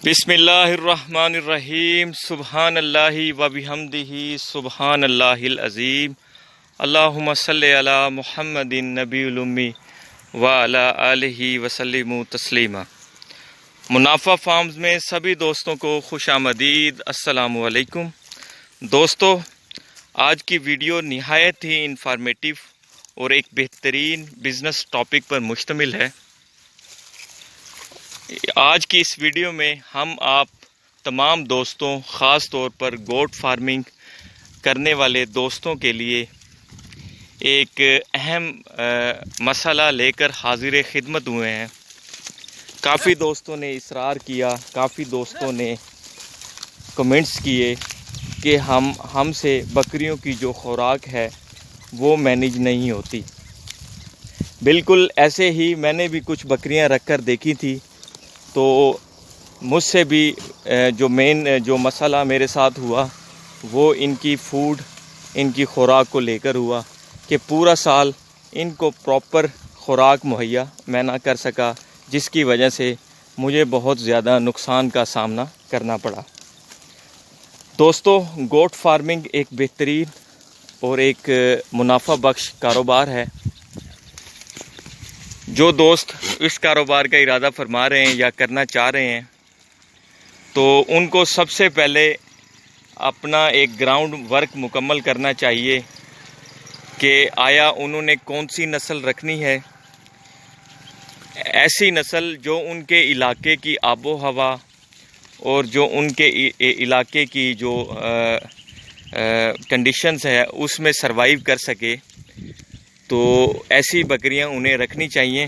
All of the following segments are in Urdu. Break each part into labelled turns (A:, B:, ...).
A: بسم اللہ الرحمن الرحیم سبحان اللہ و بحمدہ سبحان اللہ العظیم اللہم صلی علی محمد نبی الامی وعلی آلہ وسلم تسلیما۔ منافع فارمز میں سبھی دوستوں کو خوش آمدید۔ السلام علیکم دوستو، آج کی ویڈیو نہایت ہی انفارمیٹیو اور ایک بہترین بزنس ٹاپک پر مشتمل ہے۔ آج کی اس ویڈیو میں ہم آپ تمام دوستوں، خاص طور پر گوٹ فارمنگ کرنے والے دوستوں کے لیے ایک اہم مسئلہ لے کر حاضر خدمت ہوئے ہیں۔ کافی دوستوں نے اصرار کیا، کافی دوستوں نے کمنٹس کیے کہ ہم سے بکریوں کی جو خوراک ہے وہ مینیج نہیں ہوتی۔ بالکل ایسے ہی میں نے بھی کچھ بکریاں رکھ کر دیکھی تھی، تو مجھ سے بھی جو مسئلہ میرے ساتھ ہوا وہ ان کی فوڈ، ان کی خوراک کو لے کر ہوا کہ پورا سال ان کو پراپر خوراک مہیا میں نہ کر سکا، جس کی وجہ سے مجھے بہت زیادہ نقصان کا سامنا کرنا پڑا۔ دوستو، گوٹ فارمنگ ایک بہترین اور ایک منافع بخش کاروبار ہے۔ جو دوست اس کاروبار کا ارادہ فرما رہے ہیں یا کرنا چاہ رہے ہیں، تو ان کو سب سے پہلے اپنا ایک گراؤنڈ ورک مکمل کرنا چاہیے کہ آیا انہوں نے کون سی نسل رکھنی ہے، ایسی نسل جو ان کے علاقے کی آب و ہوا اور جو ان کے علاقے کی جو کنڈیشنز ہے اس میں سروائیو کر سکے، تو ایسی بکریاں انہیں رکھنی چاہیے۔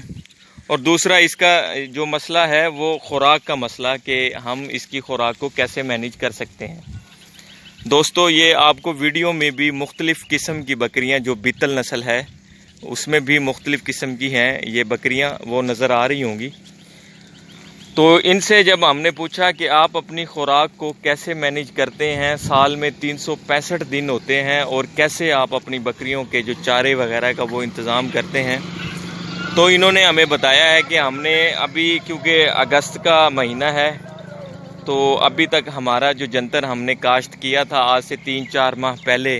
A: اور دوسرا اس کا جو مسئلہ ہے وہ خوراک کا مسئلہ، کہ ہم اس کی خوراک کو کیسے مینیج کر سکتے ہیں۔ دوستو، یہ آپ کو ویڈیو میں بھی مختلف قسم کی بکریاں، جو بیتل نسل ہے اس میں بھی مختلف قسم کی ہیں یہ بکریاں، وہ نظر آ رہی ہوں گی۔ تو ان سے جب ہم نے پوچھا کہ آپ اپنی خوراک کو کیسے مینیج کرتے ہیں، سال میں 365 دن ہوتے ہیں، اور کیسے آپ اپنی بکریوں کے جو چارے وغیرہ کا وہ انتظام کرتے ہیں، تو انہوں نے ہمیں بتایا ہے کہ ہم نے ابھی، کیونکہ اگست کا مہینہ ہے، تو ابھی تک ہمارا جو جنتر ہم نے کاشت کیا تھا آج سے 3-4 ماہ پہلے،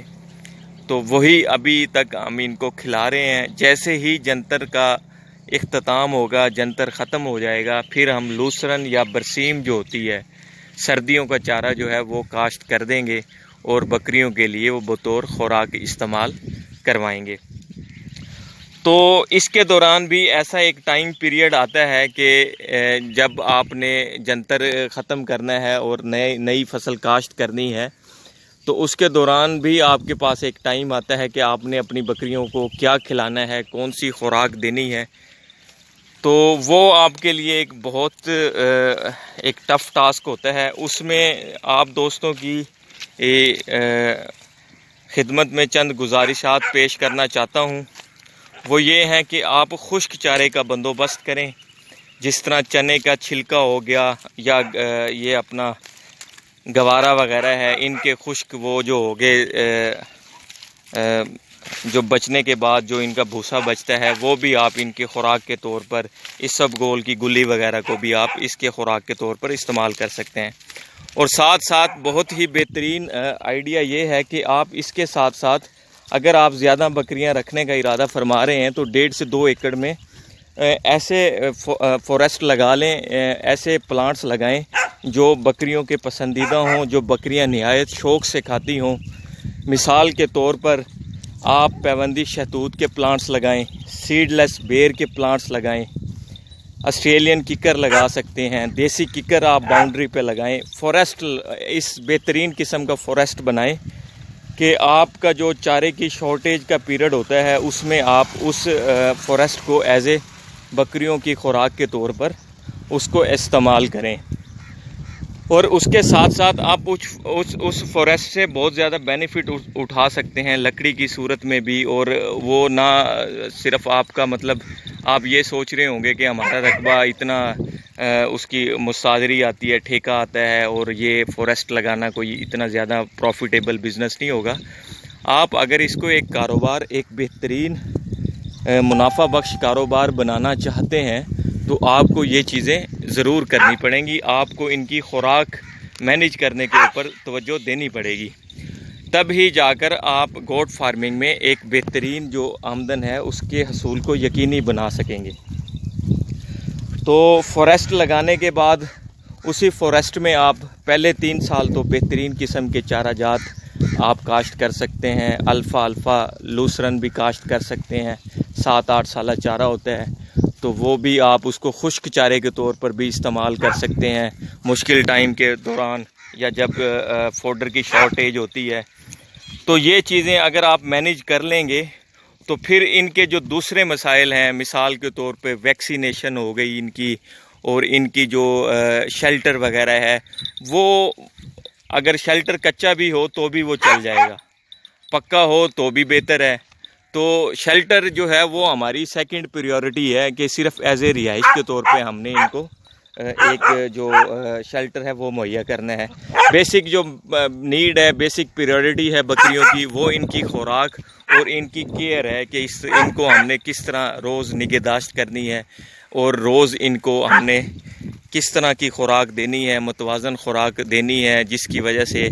A: تو وہی ابھی تک ہم ان کو کھلا رہے ہیں۔ جیسے ہی جنتر کا اختتام ہوگا، جنتر ختم ہو جائے گا، پھر ہم لوسرن یا برسیم جو ہوتی ہے سردیوں کا چارہ جو ہے وہ کاشت کر دیں گے، اور بکریوں کے لیے وہ بطور خوراک استعمال کروائیں گے۔ تو اس کے دوران بھی ایسا ایک ٹائم پیریڈ آتا ہے کہ جب آپ نے جنتر ختم کرنا ہے اور نئی فصل کاشت کرنی ہے، تو اس کے دوران بھی آپ کے پاس ایک ٹائم آتا ہے کہ آپ نے اپنی بکریوں کو کیا کھلانا ہے، کون سی خوراک دینی ہے۔ تو وہ آپ کے لیے ایک بہت ایک ٹف ٹاسک ہوتا ہے۔ اس میں آپ دوستوں کی خدمت میں چند گزارشات پیش کرنا چاہتا ہوں۔ وہ یہ ہیں کہ آپ خشک چارے کا بندوبست کریں، جس طرح چنے کا چھلکا ہو گیا، یا یہ اپنا گوارا وغیرہ ہے، ان کے خشک وہ جو ہو گئے، جو بچنے کے بعد جو ان کا بھوسا بچتا ہے، وہ بھی آپ ان کی خوراک کے طور پر، اس سب گول کی گلی وغیرہ کو بھی آپ اس کے خوراک کے طور پر استعمال کر سکتے ہیں۔ اور ساتھ ساتھ بہت ہی بہترین آئیڈیا یہ ہے کہ آپ اس کے ساتھ ساتھ، اگر آپ زیادہ بکریاں رکھنے کا ارادہ فرما رہے ہیں، تو 1.5 سے 2 ایکڑ میں ایسے فوریسٹ لگا لیں، ایسے پلانٹس لگائیں جو بکریوں کے پسندیدہ ہوں، جو بکریاں نہایت شوق سے کھاتی ہوں۔ مثال کے طور پر آپ پیوندی شہتوت کے پلانٹس لگائیں، سیڈ لیس بیر کے پلانٹس لگائیں، آسٹریلین ککر لگا سکتے ہیں، دیسی ککر آپ باؤنڈری پہ لگائیں۔ فوریسٹ، اس بہترین قسم کا فوریسٹ بنائیں کہ آپ کا جو چارے کی شارٹیج کا پیریڈ ہوتا ہے، اس میں آپ اس فوریسٹ کو ایز اے بکریوں کی خوراک کے طور پر اس کو استعمال کریں۔ اور اس کے ساتھ ساتھ آپ اس فوریسٹ سے بہت زیادہ بینیفٹ اٹھا سکتے ہیں لکڑی کی صورت میں بھی۔ اور وہ نہ صرف آپ کا، مطلب آپ یہ سوچ رہے ہوں گے کہ ہمارا رقبہ اتنا، اس کی مصادری آتی ہے، ٹھیکہ آتا ہے، اور یہ فوریسٹ لگانا کوئی اتنا زیادہ پروفیٹیبل بزنس نہیں ہوگا۔ آپ اگر اس کو ایک کاروبار، ایک بہترین منافع بخش کاروبار بنانا چاہتے ہیں، تو آپ کو یہ چیزیں ضرور کرنی پڑیں گی. آپ کو ان کی خوراک مینیج کرنے کے اوپر توجہ دینی پڑے گی, تب ہی جا کر آپ گوٹ فارمنگ میں ایک بہترین جو آمدن ہے اس کے حصول کو یقینی بنا سکیں گے. تو فوریسٹ لگانے کے بعد اسی فوریسٹ میں آپ پہلے 3 سال تو بہترین قسم کے چارہ جات آپ کاشت کر سکتے ہیں. الفا لوسرن بھی کاشت کر سکتے ہیں. 7-8 سالہ چارہ ہوتا ہے تو وہ بھی آپ اس کو خشک چارے کے طور پر بھی استعمال کر سکتے ہیں مشکل ٹائم کے دوران, یا جب فوڈر کی شارٹیج ہوتی ہے. تو یہ چیزیں اگر آپ مینیج کر لیں گے تو پھر ان کے جو دوسرے مسائل ہیں, مثال کے طور پہ ویکسینیشن ہو گئی ان کی, اور ان کی جو شیلٹر وغیرہ ہے, وہ اگر شیلٹر کچا بھی ہو تو بھی وہ چل جائے گا, پکا ہو تو بھی بہتر ہے. تو شیلٹر جو ہے وہ ہماری سیکنڈ پریورٹی ہے کہ صرف ایز اے رہائش کے طور پہ ہم نے ان کو ایک جو شیلٹر ہے وہ مہیا کرنا ہے. بیسک جو نیڈ ہے, بیسک پریورٹی ہے بکریوں کی, وہ ان کی خوراک اور ان کی کیئر ہے کہ ان کو ہم نے کس طرح روز نگہداشت کرنی ہے, اور روز ان کو ہم نے کس طرح کی خوراک دینی ہے, متوازن خوراک دینی ہے, جس کی وجہ سے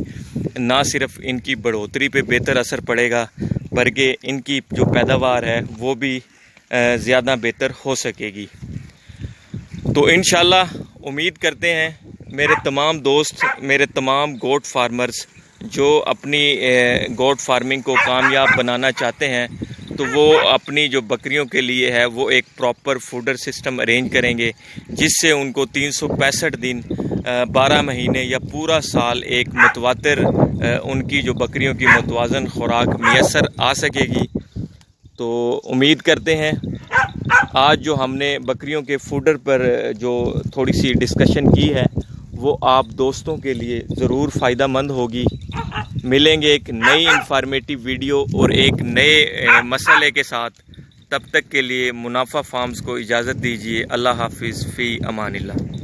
A: نہ صرف ان کی بڑھوتری پہ بہتر اثر پڑے گا بلکہ ان کی جو پیداوار ہے وہ بھی زیادہ بہتر ہو سکے گی. تو انشاءاللہ امید کرتے ہیں میرے تمام دوست, میرے تمام گوٹ فارمرز جو اپنی گوٹ فارمنگ کو کامیاب بنانا چاہتے ہیں, تو وہ اپنی جو بکریوں کے لیے ہے وہ ایک پراپر فوڈر سسٹم ارینج کریں گے, جس سے ان کو 365 دن 12 مہینے یا پورا سال ایک متواتر ان کی جو بکریوں کی متوازن خوراک میسر آ سکے گی. تو امید کرتے ہیں آج جو ہم نے بکریوں کے فوڈر پر جو تھوڑی سی ڈسکشن کی ہے وہ آپ دوستوں کے لیے ضرور فائدہ مند ہوگی. ملیں گے ایک نئی انفارمیٹیو ویڈیو اور ایک نئے مسئلے کے ساتھ. تب تک کے لیے منافع فارمز کو اجازت دیجیے. اللہ حافظ, فی امان اللہ.